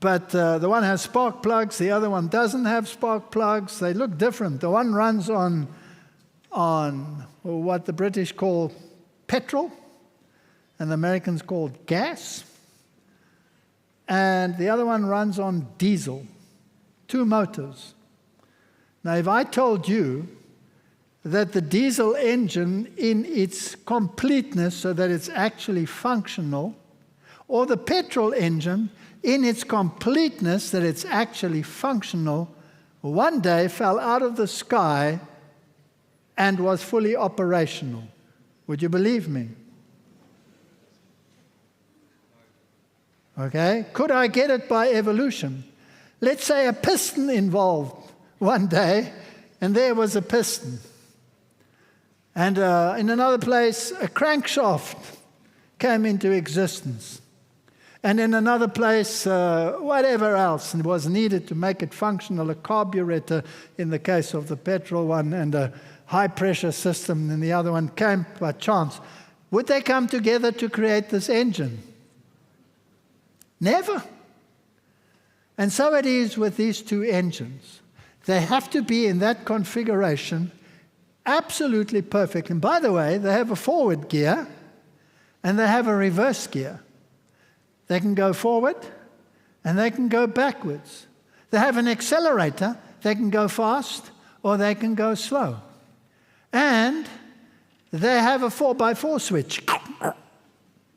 A: But the one has spark plugs, the other one doesn't have spark plugs. They look different. The one runs on what the British call petrol, and the Americans called gas. And the other one runs on diesel, two motors. Now, if I told you that the diesel engine in its completeness, so that it's actually functional, or the petrol engine in its completeness, that it's actually functional, one day fell out of the sky and was fully operational, would you believe me? Okay, could I get it by evolution? Let's say a piston involved one day, and there was a piston. And in another place, a crankshaft came into existence. And in another place, whatever else was needed to make it functional, a carburetor in the case of the petrol one, and a high-pressure system in the other one, came by chance. Would they come together to create this engine? Never. And so it is with these two engines. They have to be in that configuration absolutely perfect. And by the way, they have a forward gear and they have a reverse gear. They can go forward and they can go backwards. They have an accelerator. They can go fast or they can go slow. And they have a 4x4 switch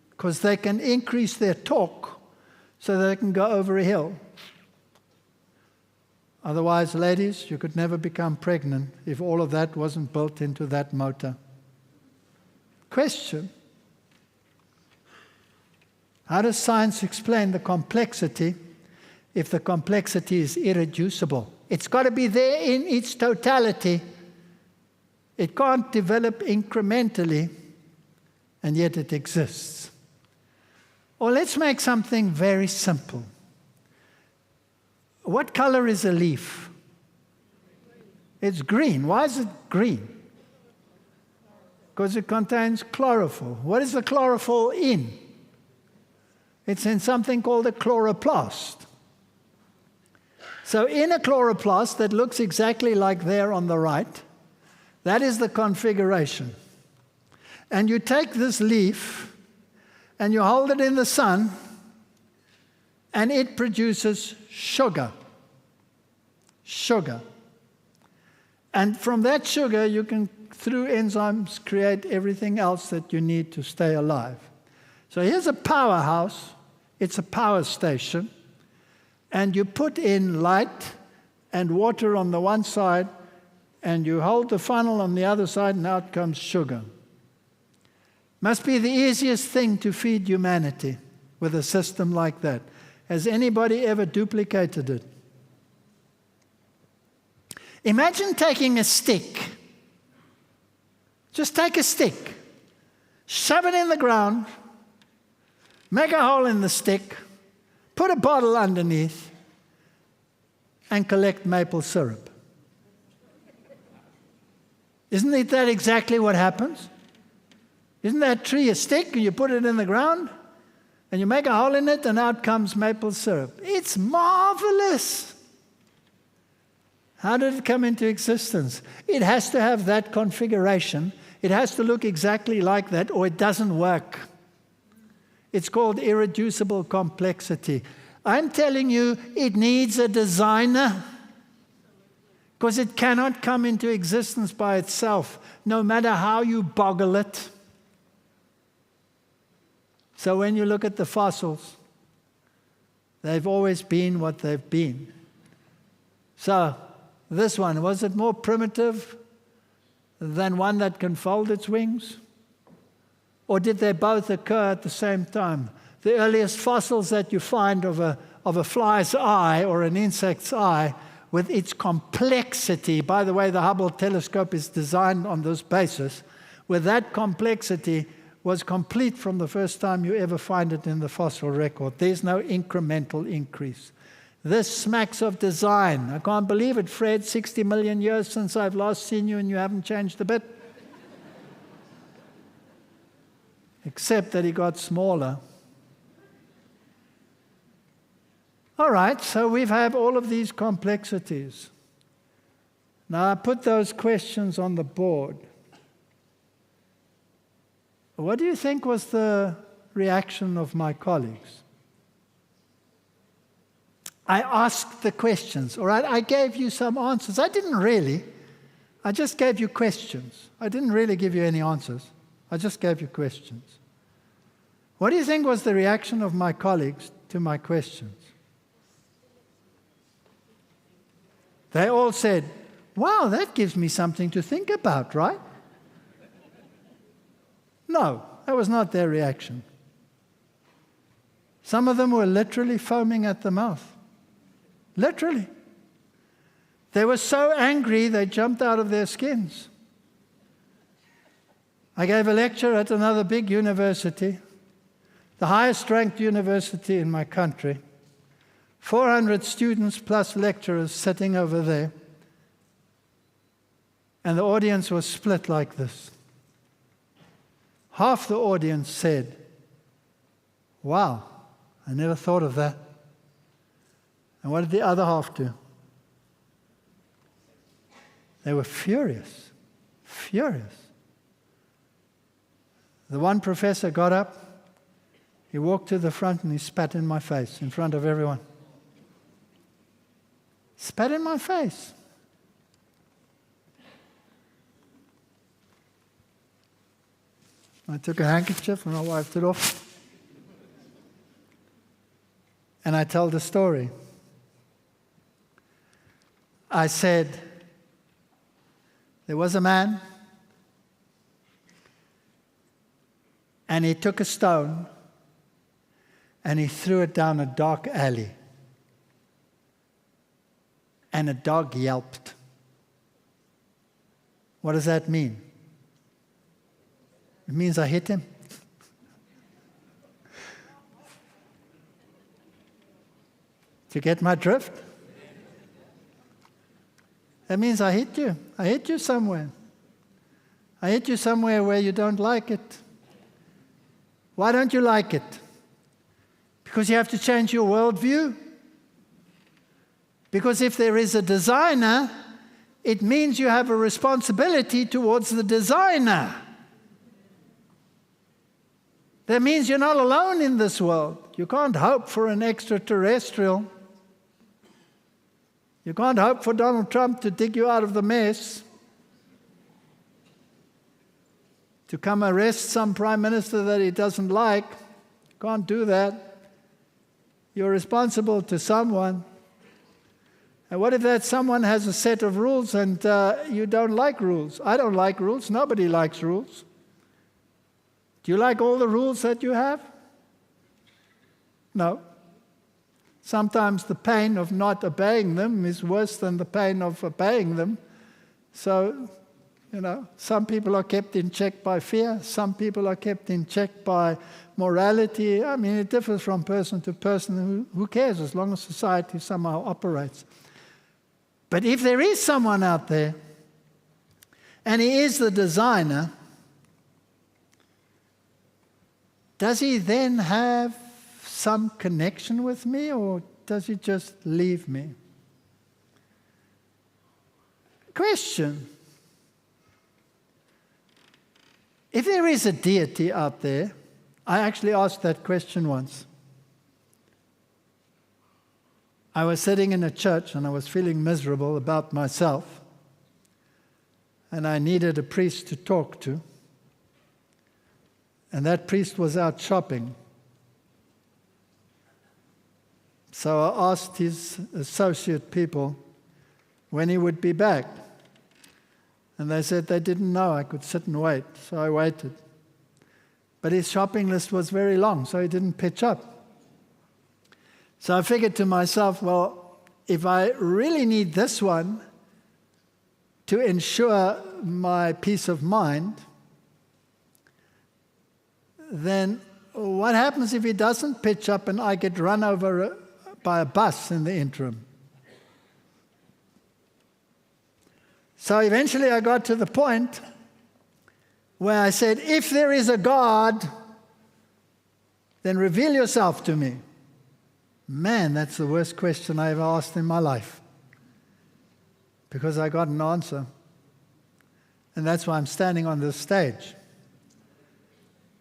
A: because they can increase their torque so they can go over a hill. Otherwise, ladies, you could never become pregnant if all of that wasn't built into that motor. Question: how does science explain the complexity if the complexity is irreducible? It's got to be there in its totality. It can't develop incrementally, and yet it exists. Or let's make something very simple. What color is a leaf? It's green. Why is it green? Because it contains chlorophyll. What is the chlorophyll in? It's in something called a chloroplast. So in a chloroplast that looks exactly like there on the right, that is the configuration. And you take this leaf and you hold it in the sun, and it produces sugar. Sugar. And from that sugar, you can, through enzymes, create everything else that you need to stay alive. So here's a powerhouse. It's a power station. And you put in light and water on the one side, and you hold the funnel on the other side, and out comes sugar. Must be the easiest thing to feed humanity with a system like that. Has anybody ever duplicated it? Imagine taking a stick. Just take a stick, shove it in the ground, make a hole in the stick, put a bottle underneath, and collect maple syrup. Isn't that exactly what happens? Isn't that tree a stick, and you put it in the ground, and you make a hole in it, and out comes maple syrup? It's marvelous. How did it come into existence? It has to have that configuration. It has to look exactly like that, or it doesn't work. It's called irreducible complexity. I'm telling you, it needs a designer, because it cannot come into existence by itself, no matter how you boggle it. So when you look at the fossils, they've always been what they've been. So this one, was it more primitive than one that can fold its wings? Or did they both occur at the same time? The earliest fossils that you find of a fly's eye or an insect's eye, with its complexity, by the way, the Hubble telescope is designed on this basis, with that complexity was complete from the first time you ever find it in the fossil record. There's no incremental increase. This smacks of design. I can't believe it, Fred, 60 million years since I've last seen you and you haven't changed a bit. Except that he got smaller. All right, so we've had all of these complexities. Now I put those questions on the board. What do you think was the reaction of my colleagues? I asked the questions, all right? I gave you some answers. I didn't really. I just gave you questions. I didn't really give you any answers. I just gave you questions. What do you think was the reaction of my colleagues to my questions? They all said, wow, that gives me something to think about, right? No, that was not their reaction. Some of them were literally foaming at the mouth. Literally. They were so angry they jumped out of their skins. I gave a lecture at another big university, the highest ranked university in my country. 400 students plus lecturers sitting over there. And the audience was split like this. Half the audience said, wow, I never thought of that. And what did the other half do? They were furious. Furious. The one professor got up, he walked to the front and he spat in my face in front of everyone. Spat in my face. I took a handkerchief and I wiped it off. And I told the story. I said, there was a man, and he took a stone and he threw it down a dark alley. And a dog yelped. What does that mean? It means I hit him. Do you get my drift? That means I hit you. I hit you somewhere. I hit you somewhere where you don't like it. Why don't you like it? Because you have to change your worldview. Because if there is a designer, it means you have a responsibility towards the designer. That means you're not alone in this world. You can't hope for an extraterrestrial. You can't hope for Donald Trump to dig you out of the mess, to come arrest some prime minister that he doesn't like. You can't do that. You're responsible to someone. And what if that someone has a set of rules and you don't like rules? I don't like rules. Nobody likes rules. Do you like all the rules that you have? No. Sometimes the pain of not obeying them is worse than the pain of obeying them. So, some people are kept in check by fear. Some people are kept in check by morality. I mean, it differs from person to person. Who cares as long as society somehow operates? But if there is someone out there, and he is the designer, does he then have some connection with me, or does he just leave me? Question. If there is a deity out there, I actually asked that question once. I was sitting in a church and I was feeling miserable about myself, and I needed a priest to talk to. And that priest was out shopping. So I asked his associate people when he would be back. And they said they didn't know. I could sit and wait. So I waited. But his shopping list was very long, so he didn't pitch up. So I figured to myself, well, if I really need this one to ensure my peace of mind, then what happens if he doesn't pitch up and I get run over by a bus in the interim? So eventually I got to the point where I said, if there is a God, then reveal yourself to me. Man, that's the worst question I ever asked in my life, because I got an answer. And that's why I'm standing on this stage.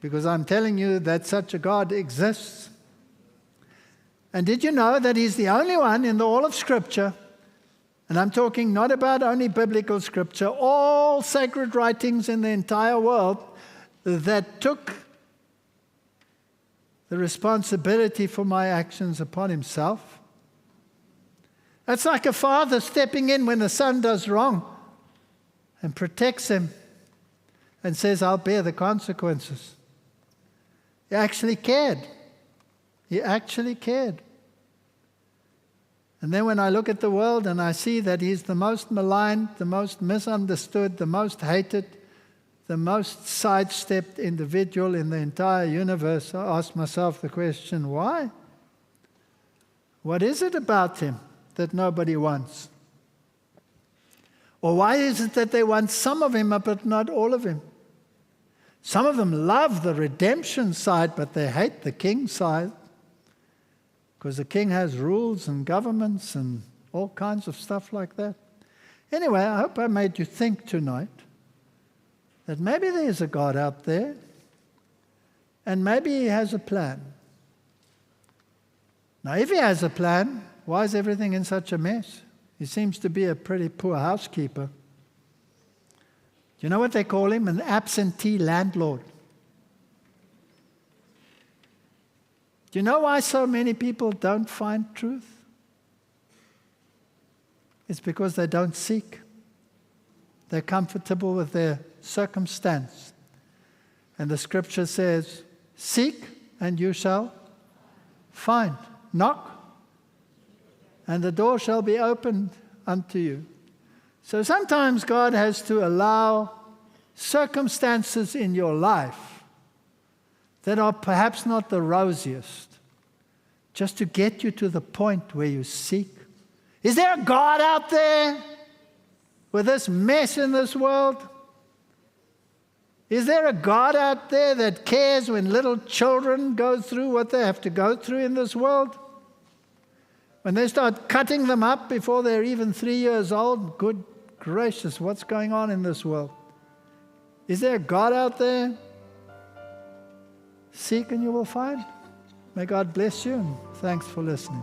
A: Because I'm telling you that such a God exists. And did you know that He's the only one in all of Scripture, and I'm talking not about only biblical Scripture, all sacred writings in the entire world, that took the responsibility for my actions upon Himself? That's like a father stepping in when the son does wrong and protects him and says, I'll bear the consequences. He actually cared. He actually cared. And then when I look at the world and I see that He's the most maligned, the most misunderstood, the most hated, the most sidestepped individual in the entire universe, I ask myself the question, why? What is it about Him that nobody wants? Or why is it that they want some of Him but not all of Him? Some of them love the redemption side, but they hate the king side, because the king has rules and governments and all kinds of stuff like that. Anyway, I hope I made you think tonight that maybe there's a God out there, and maybe He has a plan. Now, if He has a plan, why is everything in such a mess? He seems to be a pretty poor housekeeper. Do you know what they call him? An absentee landlord. Do you know why so many people don't find truth? It's because they don't seek. They're comfortable with their circumstance. And the Scripture says, seek and you shall find. Knock and the door shall be opened unto you. So sometimes God has to allow circumstances in your life that are perhaps not the rosiest, just to get you to the point where you seek. Is there a God out there with this mess in this world? Is there a God out there that cares when little children go through what they have to go through in this world? When they start cutting them up before they're even 3 years old, good gracious, what's going on in this world? Is there a God out there? Seek and you will find. May God bless you, and thanks for listening.